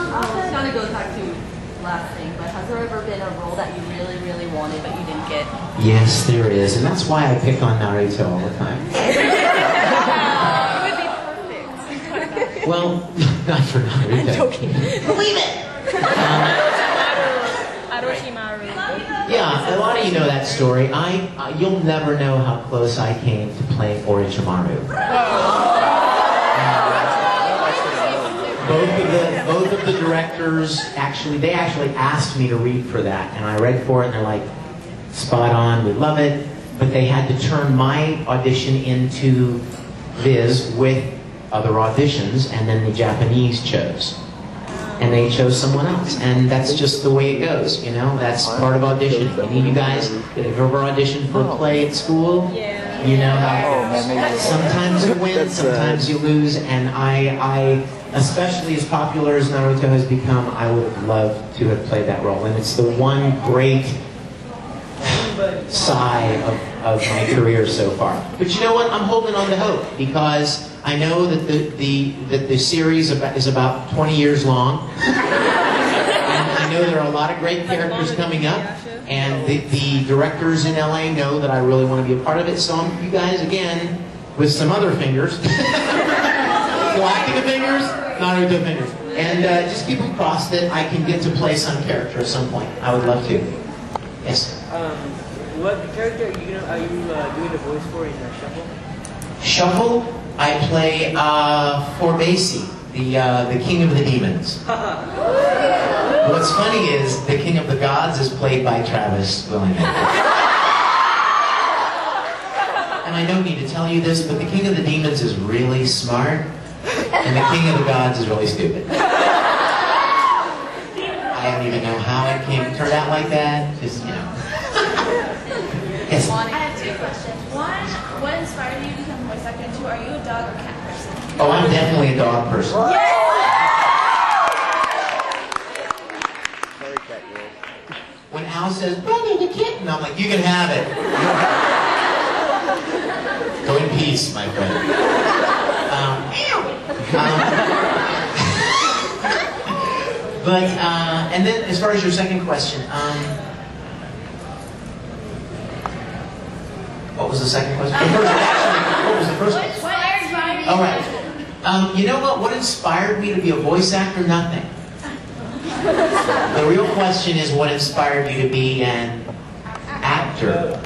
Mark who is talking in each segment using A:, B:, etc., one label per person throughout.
A: It kind of goes back to last thing, but has there ever been a role that you really, really wanted but you didn't get?
B: Yes, there is, and that's why I pick on Naruto all the time.
A: It would be perfect.
B: Well, not for Naruto.
A: I'm joking.
B: Believe it! Yeah, a lot of you know that story. You'll never know how close I came to playing Orochimaru. Both of the directors they actually asked me to read for that, and I read for it, and they're like, spot on, we love it. But they had to turn my audition into Viz with other auditions, and then the Japanese chose. And they chose someone else, and that's just the way it goes, you know. That's part of audition. You need you guys. If you ever auditioned for a play at school, you know how sometimes you win, sometimes you lose. And I, especially as popular as Naruto has become, I would have loved to have played that role. And it's the one great sigh of my career so far. But you know what? I'm holding on to hope, because I know that the series is about 20 years long. And I know there are a lot of great characters coming up. And the directors in LA know that I really want to be a part of it. So you guys, again, with some other fingers, Galactica fingers, Naruto fingers. And just keep them crossed that I can get to play some character at some point. I would love to. Yes?
C: What character are you doing the voice for in Shuffle?
B: Shuffle? I play Forbasi, the king of the demons. What's funny is the king of the gods is played by Travis Willingham. And I don't need to tell you this, but the king of the demons is really smart, and the king of the gods is really stupid. I don't even know how it turned out like that. Just, you know. Yes.
D: I have two questions. One, what inspired you to become a voice actor? And two, are you a dog or cat person?
B: Oh, I'm definitely a dog person. When Al says, "Buddy, the kitten," I'm like, "You can have it." Go in peace, my friend. But and then as far as your second question, what was the second question? What was the first question?
D: What inspired you?
B: All right. You know what? What inspired me to be a voice actor? Nothing. The real question is what inspired you to be an actor?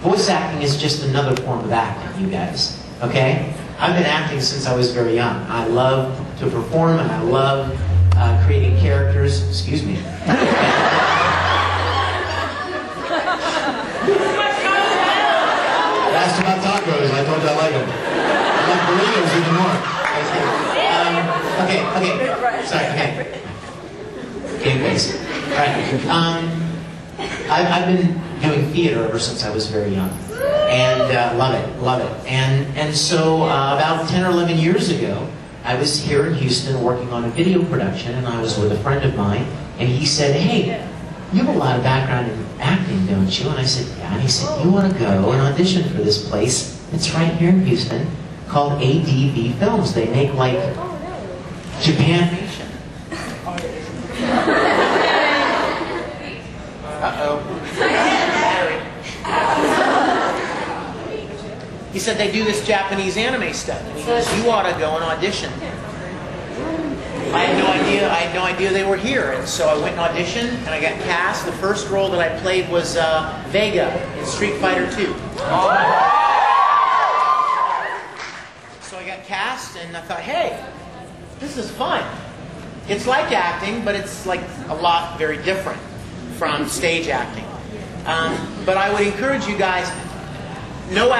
B: Voice acting is just another form of acting, you guys. Okay? I've been acting since I was very young. I love to perform, and I love creating characters. Excuse me. Asked about tacos. I told you I like them. I like burritos even more. Okay. Sorry. Okay. Game face. All right. I've been doing theater ever since I was very young, and love it. And so about 10 or 11 years ago, I was here in Houston working on a video production, and I was with a friend of mine, and he said, "Hey, you have a lot of background in acting, don't you?" And I said, "Yeah." And he said, "You ought to go and audition for this place. It's right here in Houston, called ADV Films. They make like Japanimation." He said they do this Japanese anime stuff. And he goes, "You ought to go and audition." I had no idea they were here, and so I went and auditioned, and I got cast. The first role that I played was Vega in Street Fighter 2. So I got cast, and I thought, hey, this is fun. It's like acting, but it's like a lot very different from stage acting. But I would encourage you guys, no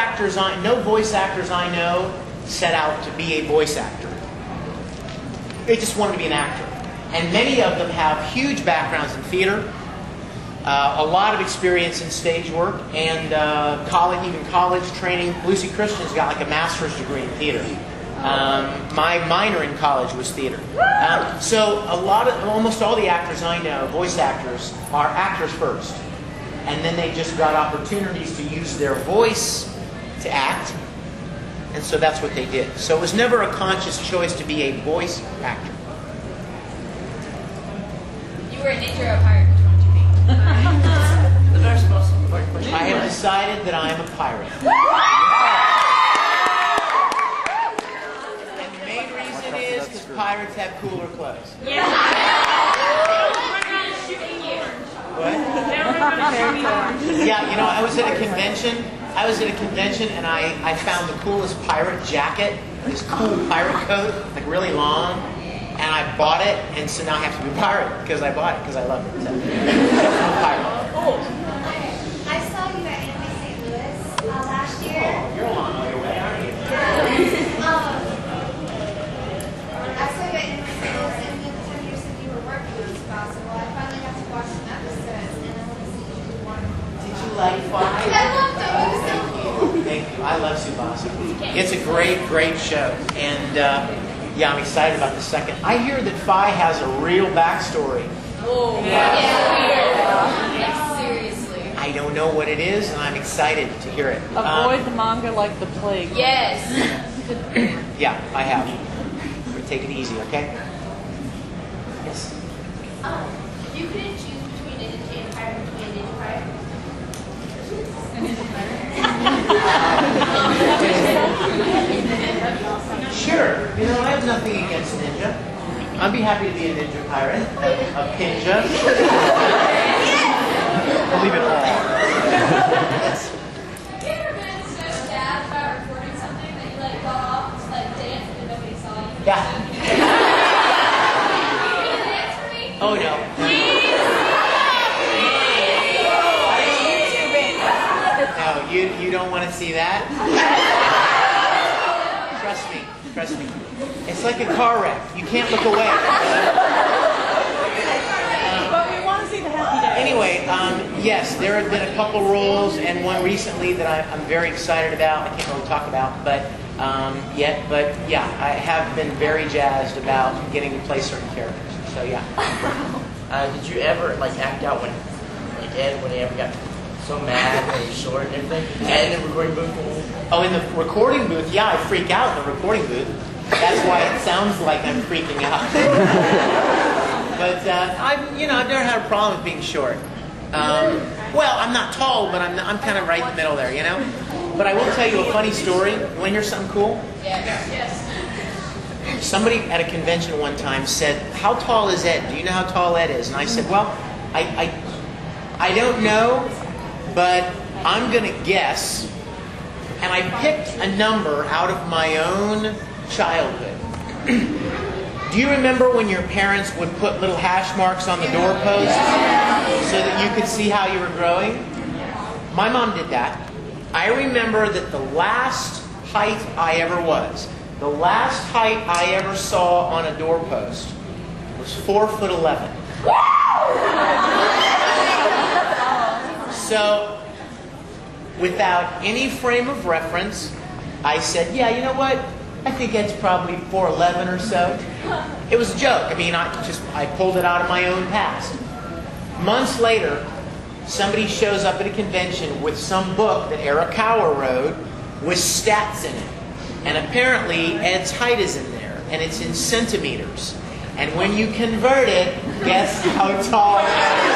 B: voice actors I know set out to be a voice actor. They just wanted to be an actor. And many of them have huge backgrounds in theater, a lot of experience in stage work, and even college training. Lucy Christian's got like a master's degree in theater. My minor in college was theater. So almost all the actors I know, voice actors, are actors first. And then they just got opportunities to use their voice to act. And so that's what they did. So it was never a conscious choice to be a voice actor.
D: you were a ninja or a pirate, which one would you be?
C: The first most important question.
B: I have decided that I am a pirate. And the main reason is because pirates have cooler clothes.
D: Yeah.
B: What? Yeah, you know, I was at a convention. And I found the coolest pirate jacket, this cool pirate coat, like really long, and I bought it, and so now I have to be a pirate because I bought it because I love it. So, I'm a pirate.
E: I saw you at Anime St. Louis last year.
B: Oh, you're a long way away, aren't you?
E: I saw you at Anime St. Louis, and the other time you said you were working on Tsubasa. Well, I finally got to watch some episodes, and I want to see you do one.
B: Did you like Fire?
E: I loved it. It was so cool.
B: Thank you. I love Tsubasa. It's a great, great show. And yeah, I'm excited about the second. I hear that Fi has a real backstory.
A: Oh,
D: Yeah. Seriously.
B: I don't know what it is, and I'm excited to hear it.
F: Avoid the manga like the plague.
D: Yes.
B: Yeah, I have. But take it easy, okay? Yes.
E: If you couldn't choose between a ninja and a pirate, would you be a ninja pirate?
B: Sure. You know, I have nothing against ninja. I'd be happy to be a ninja pirate. A pinja. I'll leave it all. Yes.
D: Have you ever been so sad about recording something that you like got off, just like dance and nobody saw you?
B: Yeah.
D: Can you dance for me?
B: Oh, no. No, you don't want to see that? Trust me. It's like a car wreck. You can't look away.
F: But we want to see the happy day.
B: Anyway, yes, there have been a couple roles, and one recently that I'm very excited about. I can't really talk about, but yet. But yeah, I have been very jazzed about getting to play certain characters. So yeah.
C: Did you ever like act out when he ever got so mad when he was short and everything? And in the recording booth?
B: Oh, in the recording booth, yeah, I freak out in the recording booth. That's why it sounds like I'm freaking out. But I've never had a problem with being short. Well, I'm not tall, but I'm kind of right in the middle there, you know. But I will tell you a funny story. You want to hear something cool?
D: Yes.
B: Somebody at a convention one time said, "How tall is Ed? Do you know how tall Ed is?" And I said, "Well, I don't know, but I'm going to guess." And I picked a number out of my own childhood. Do you remember when your parents would put little hash marks on the doorposts so that you could see how you were growing? My mom did that. I remember that the last height I ever saw on a doorpost was 4'11". So, without any frame of reference, I said, "Yeah, you know what? I think Ed's probably 4'11" or so." It was a joke. I mean, I pulled it out of my own past. Months later, somebody shows up at a convention with some book that Arakawa wrote with stats in it. And apparently, Ed's height is in there, and it's in centimeters. And when you convert it, guess how tall Ed is?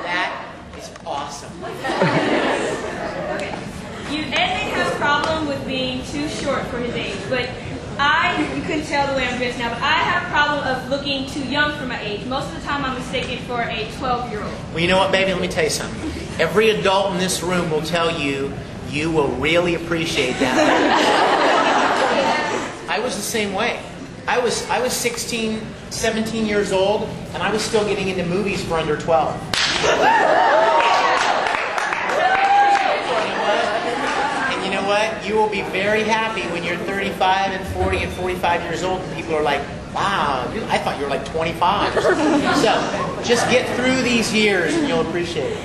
B: That is awesome.
G: Ed may have a problem with being too short for his age, but you couldn't tell the way I'm dressed now, but I have a problem of looking too young for my age. Most of the time I'm mistaken for a 12-year-old.
B: Well, you know what, baby? Let me tell you something. Every adult in this room will tell you, you will really appreciate that. I was the same way. I was 16, 17 years old, and I was still getting into movies for under 12. And you know what? You will be very happy when you're 35 and 40 and 45 years old, and people are like, "Wow, I thought you were like 25." So just get through these years, and you'll appreciate it.